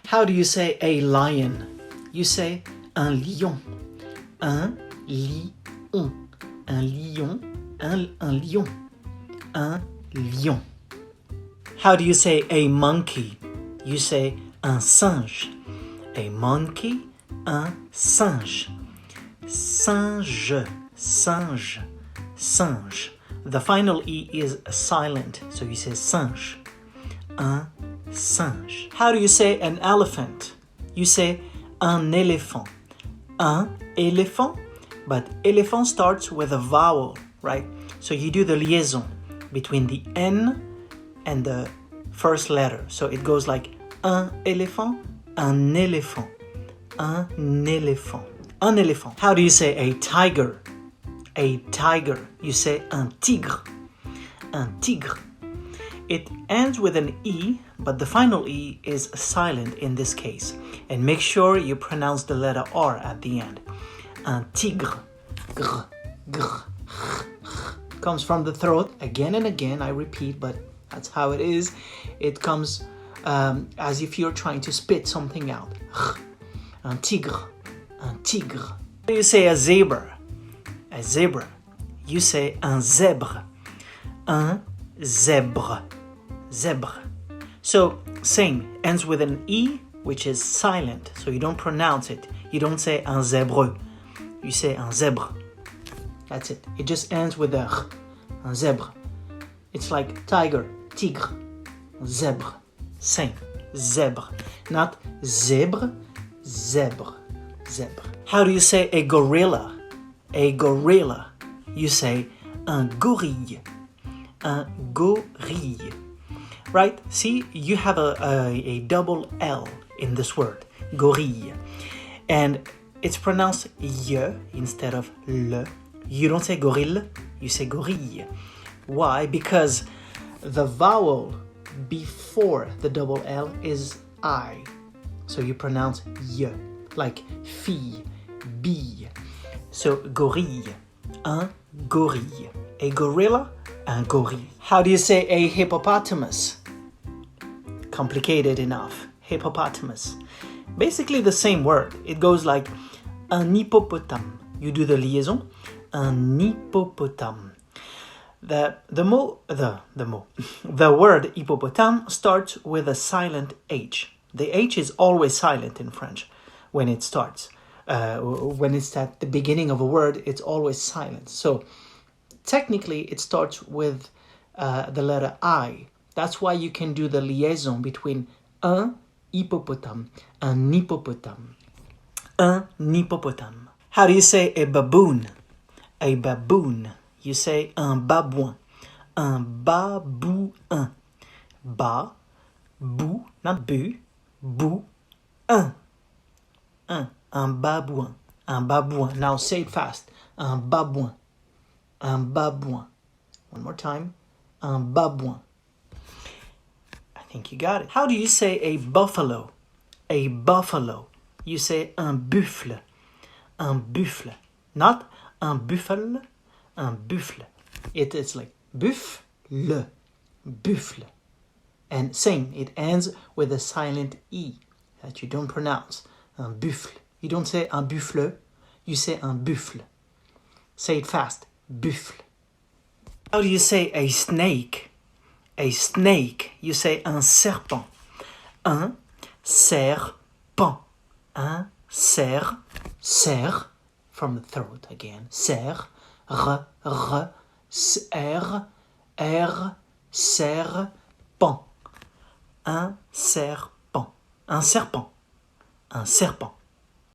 How do you say a lion? You say un lion. Un lion. Un lion. Un lion. Un lion. How do you say a monkey? You say un singe. A monkey, un singe. Singe, singe, singe. The final E is silent, so you say singe. Un singe. How do you say an elephant? You say un éléphant. Un éléphant, but éléphant starts with a vowel, right? So you do the liaison between the N and the first letter. So it goes like un éléphant, un éléphant, un éléphant, un éléphant. How do you say a tiger? A tiger. You say un tigre. Un tigre. It ends with an E, but the final E is silent in this case. And make sure you pronounce the letter R at the end. Un tigre. Gr, gr, comes from the throat again and again. I repeat, but that's how it is. It comes as if you're trying to spit something out. Un tigre. Un tigre. You say a zebra. A zebra. You say un zèbre. Un zèbre. Zèbre. So, same. Ends with an E, which is silent. So you don't pronounce it. You don't say un zèbre. You say un zèbre. That's it. It just ends with a r. Un zèbre. It's like tiger, tigre, zèbre. Same. Zèbre. Not zèbre, zèbre. Zèbre. How do you say a gorilla? A gorilla. You say un gorille. Un gorille. Right? See, you have a double L in this word. Gorille. And it's pronounced y instead of le. You don't say gorille, you say gorille. Why? Because the vowel before the double L is I. So you pronounce y, like fille, bille. So gorille, un gorille. A gorilla, un gorille. How do you say a hippopotamus? Complicated enough. Hippopotamus. Basically the same word. It goes like un hippopotame. You do the liaison. Un hippopotame. The word hippopotame starts with a silent H. The H is always silent in French when it starts. When it's at the beginning of a word, it's always silent. So technically it starts with the letter I. That's why you can do the liaison between un hippopotame, un hippopotame, un hippopotame. How do you say a baboon? A baboon. You say un babouin. Un babouin. Ba, bou, not bu, bou, un. Un babouin. Un babouin. Now say it fast. Un babouin. Un babouin. One more time. Un babouin. I think you got it. How do you say a buffalo? A buffalo. You say un buffle. Un buffle. Not un buffle. Un buffle. It's like buffle. Buffle. And same, it ends with a silent E that you don't pronounce. Un buffle. You don't say un buffle, you say un buffle. Say it fast. Buffle. How do you say a snake? A snake. You say un serpent. Un serpent. Un serre from the throat again. Serre, r, serpent. Un serpent. Un serpent. Un serpent.